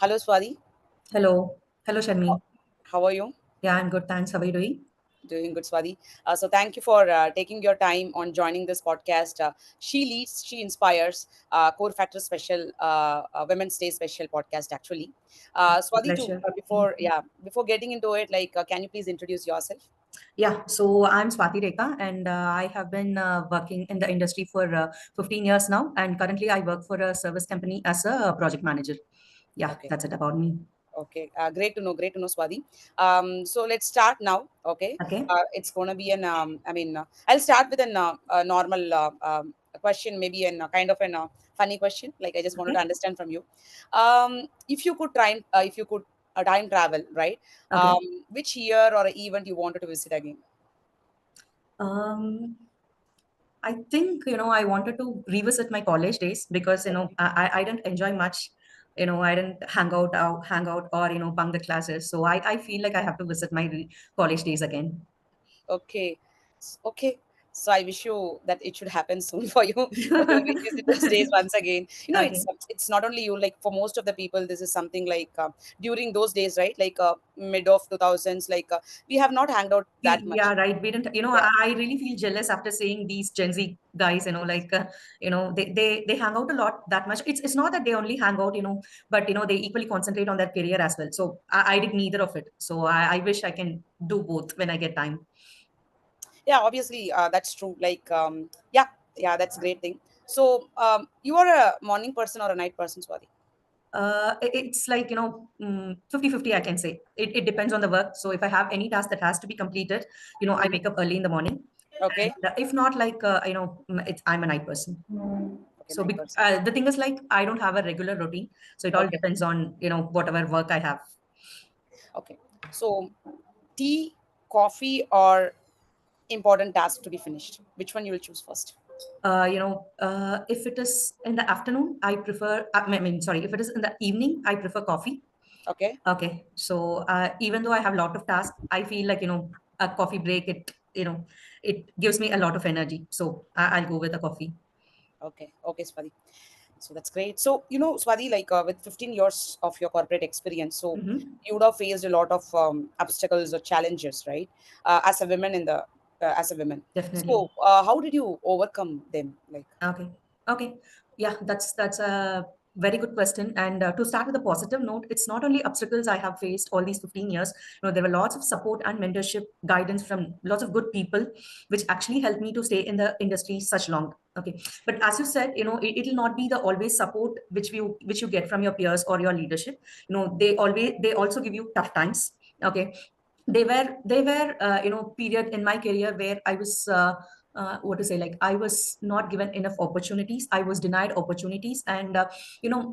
Hello, Swathi. Hello. Hello, How Sharmi. how are you? Yeah, I'm good. Thanks. How are you doing? Doing good, Swathi. So thank you for taking your time on joining this podcast. She leads, she inspires. Corefactors special Women's Day special podcast. Actually, My Swathi, to pleasure. before getting into it, can you please introduce yourself? Yeah, so I'm Swathi Rekha, and I have been working in the industry for 15 years now. And currently, I work for a service company as a project manager. Yeah, Okay. that's it about me. Okay, great to know, Swati. So let's start now. Okay, Okay. it's gonna be I'll start with a normal question, maybe a kind of a funny question. Like I just wanted to Okay. understand from you. If you could time travel, right? Okay. Which year or event you wanted to visit again? Um, I think, I wanted to revisit my college days because, Okay. I didn't enjoy much. I didn't hang out or, bunk the classes. So I feel like I have to visit my college days again. Okay. Okay. So I wish you that it should happen soon for you to revisit those days once again. Okay. It's not only you. Like for most of the people, this is something like during those days, right? Mid of 2000s. We have not hanged out that Yeah, much. right. We didn't, Yeah. I really feel jealous after seeing these Gen Z guys, they hang out a lot that much. It's not that they only hang out, but, they equally concentrate on their career as well. So I did neither of it. So I wish I can do both when I get time. Yeah. Obviously, that's true. Yeah. That's a great thing. So you are a morning person or a night person, Swati? It's like, 50-50, I can say. It depends on the work. So if I have any task that has to be completed, I Mhm. wake up early in the morning. Okay. And if not, like, I'm a night person. Okay. So Night person. the thing is, like, I don't have a regular routine. So it all Okay. depends on, whatever work I have. Okay. So tea, coffee, or important task to be finished? Which one you will choose first? If it is in the afternoon, I prefer, sorry, if it is in the evening, I prefer coffee. Okay. Okay. So even though I have a lot of tasks, I feel like, a coffee break, it gives me a lot of energy. So I'll go with a coffee. Okay. Okay, Swati. So that's great. So, Swati, with 15 years of your corporate experience, so Hmm. you would have faced a lot of obstacles or challenges, right? As a woman. Definitely. So, how did you overcome them? Okay. Okay. Yeah, that's a very good question. And to start with a positive note, it's not only obstacles I have faced all these 15 years. There were lots of support and mentorship guidance from lots of good people, which actually helped me to stay in the industry such long. Okay. But as you said, it'll not be the always support which you get from your peers or your leadership. They also give you tough times. Okay. They were period in my career where I was what to say, like, I was not given enough opportunities. I was denied opportunities, and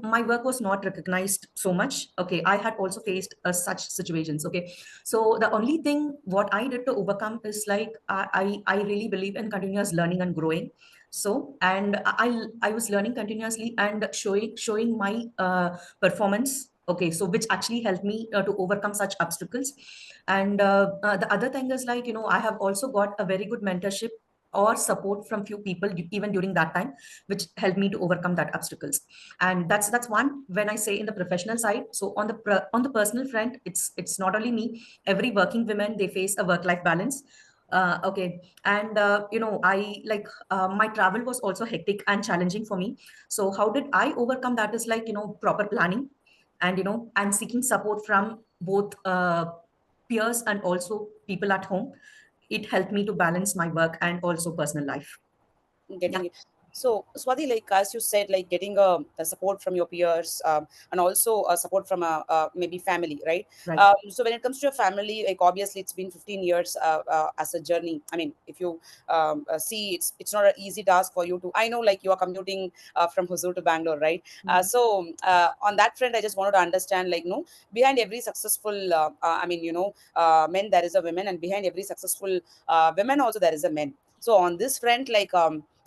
my work was not recognized so much. Okay, I had also faced such situations. Okay, so the only thing what I did to overcome is, like, I really believe in continuous learning and growing. So, and I was learning continuously and showing my performance. Okay, so which actually helped me to overcome such obstacles. And the other thing is, like, I have also got a very good mentorship or support from few people even during that time, which helped me to overcome that obstacles. And that's one when I say in the professional side. So on the on the personal front, it's not only me. Every working woman, they face a work life balance. Okay, and I, like, my travel was also hectic and challenging for me. So how did I overcome that is, like, proper planning, and and seeking support from both peers and also people at home. It helped me to balance my work and also personal life. Yeah. Getting it. So, Swati, as you said, like getting a support from your peers, and also a support from maybe family, right? Right. So when it comes to your family, like obviously it's been 15 years as a journey. I mean, if you see, it's not an easy task for you to. I know, like you are commuting from Hosur to Bangalore, right? Mhm. So on that front, I just wanted to understand, like, no, behind every successful, men there is a woman, and behind every successful women also there is a man. So on this front,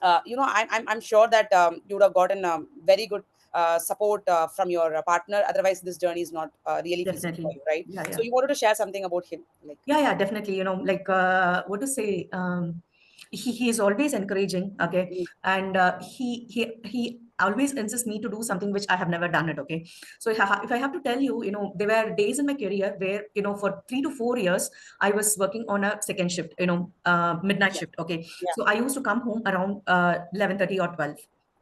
I'm sure that you would have gotten very good support from your partner. Otherwise, this journey is not really feasible for Definitely. you, right? Yeah, So yeah. you wanted to share something about him, like. Yeah, yeah, definitely. Like, what to say? he is always encouraging. Okay. Mm. And he always insists me to do something which I have never done it. Okay. So if I have to tell you, there were days in my career where, for 3 to 4 years, I was working on a second shift, midnight Yeah. shift. Okay. Yeah. So I used to come home around 11:30 or 12.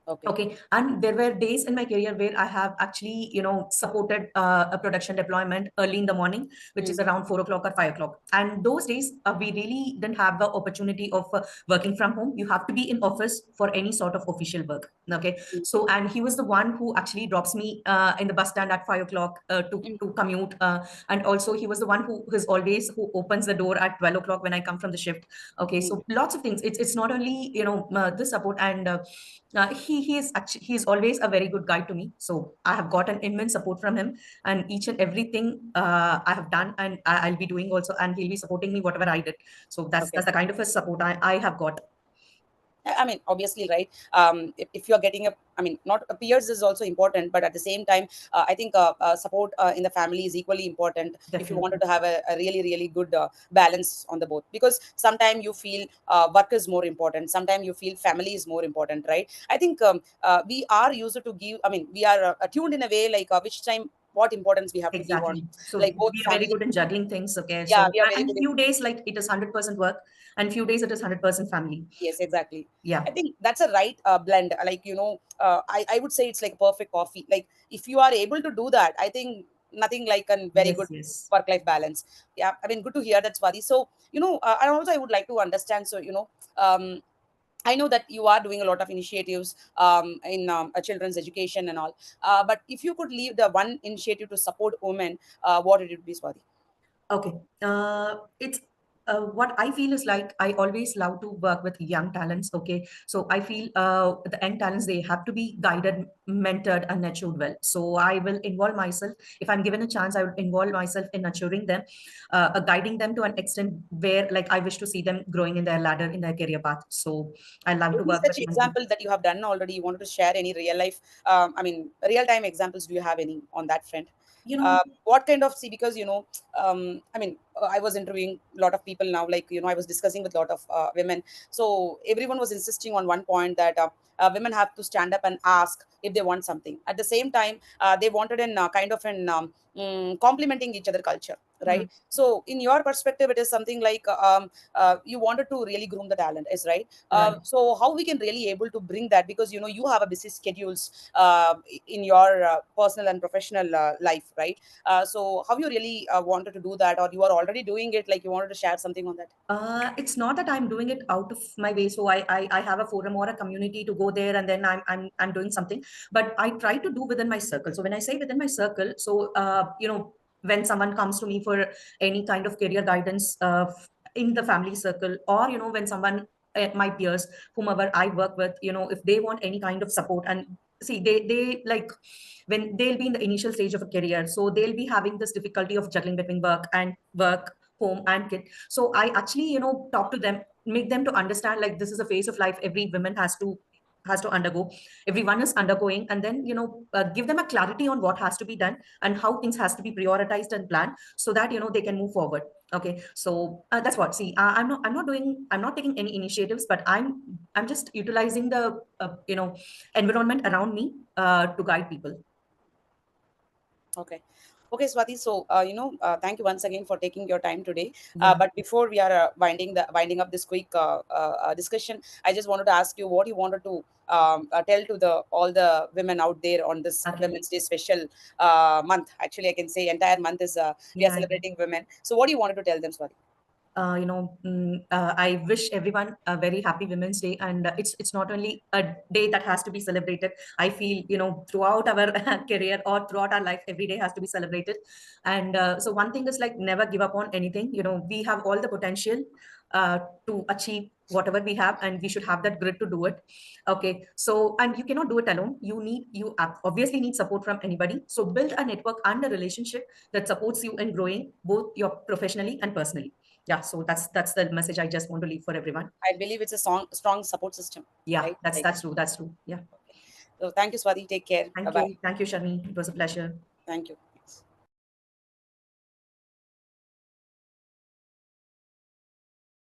Okay. Okay. And there were days in my career where I have actually, supported a production deployment early in the morning, which is Mm. around 4 o'clock or 5 o'clock. And those days, we really didn't have the opportunity of working from home. You have to be in office for any sort of official work. Okay. Mm. So, and he was the one who actually drops me in the bus stand at 5 o'clock Mm. to commute. And also he was the one who opens the door at 12 o'clock when I come from the shift. Okay. Mm. So lots of things. It's not only, the support, and he's always a very good guide to me. So I have got an immense support from him, and each and everything I have done, and I'll be doing also, and he'll be supporting me whatever I did. So that's Okay. that's the kind of a support I have got. I mean, obviously, right? If you're getting a, I mean, not peers is also important, but at the same time, I think support in the family is equally important if you wanted Definitely. to have a really, really good balance on the both. Because sometimes you feel work is more important, sometimes you feel family is more important, right? I think we are used to give. I mean, we are tuned in a way like which time what importance we have to give on, Exactly. So like both we are very family. good in juggling things. Okay. Yeah, So we are very and good in. few days like it is 100% work, and few days it is 100% family. Yes, exactly. I Yeah. think that's a right blend. Like, I would say it's like perfect coffee. Like, if you are able to do that, I think nothing like a very Yes. good Yes. work life balance. Yeah, I mean, good to hear that, Swati. So, and also I would like to understand. So, I know that you are doing a lot of initiatives in children's education and all. But if you could leave the one initiative to support women, what would it be, Swati? Okay. It's what I feel is like I always love to work with young talents. Okay. So I feel the young talents, they have to be guided, mentored, and nurtured well. So I will involve myself. If I'm given a chance, I would involve myself in nurturing them, guiding them to an extent where like I wish to see them growing in their ladder, in their career path. So I love to Any work with such young people. example that you have done already? You wanted to share any real life, I mean, real time examples? Do you have any on that front? You know, What kind of, see, because I mean, I was interviewing a lot of people now, like, I was discussing with a lot of women. So everyone was insisting on one point that women have to stand up and ask if they want something. At the same time, they wanted an kind of an complementing each other culture, hmm, right? So in your perspective, it is something like you wanted to really groom the talent, is right? right. So how we can really able to bring that, because you have a busy schedules in your personal and professional life, right? So how you really wanted to do that, or you are already doing it, like you wanted to share something on that? It's not that I'm doing it out of my way. So I have a forum or a community to go there, and then I'm doing something. But I try to do within my circle. So when I say within my circle, so when someone comes to me for any kind of career guidance in the family circle, or when someone, my peers, whomever I work with, if they want any kind of support, and see, they like when they'll be in the initial stage of a career, so they'll be having this difficulty of juggling between work, home, and kid. So I actually, talk to them, make them to understand like this is a phase of life every woman has to undergo, everyone is undergoing, and then give them a clarity on what has to be done and how things has to be prioritized and planned, so that they can move forward. Okay. So that's what, see, I'm not taking any initiatives, but I'm just utilizing the environment around me to guide people. Okay. Okay, Swati. So, thank you once again for taking your time today. Yeah. But before we are winding up this quick discussion, I just wanted to ask you what you wanted to tell to the all the women out there on this Okay. Women's Day special month. Actually, I can say entire month is we are Yeah. celebrating women. So, what do you wanted to tell them, Swati? I wish everyone a very happy Women's Day, and it's not only a day that has to be celebrated. I feel throughout our career or throughout our life, every day has to be celebrated. And so one thing is like never give up on anything. We have all the potential to achieve whatever we have, and we should have that grit to do it. Okay, so and you cannot do it alone. Obviously need support from anybody. So build a network and a relationship that supports you in growing both your professionally and personally. Yeah, so that's the message I just want to leave for everyone. I believe it's a strong support system, Yeah, right? that's Like, that's true, that's true. Yeah. okay. So, thank you, Swati. Take care. Bye Thank bye. you, thank you, Sharmi, it was a pleasure. Thank you.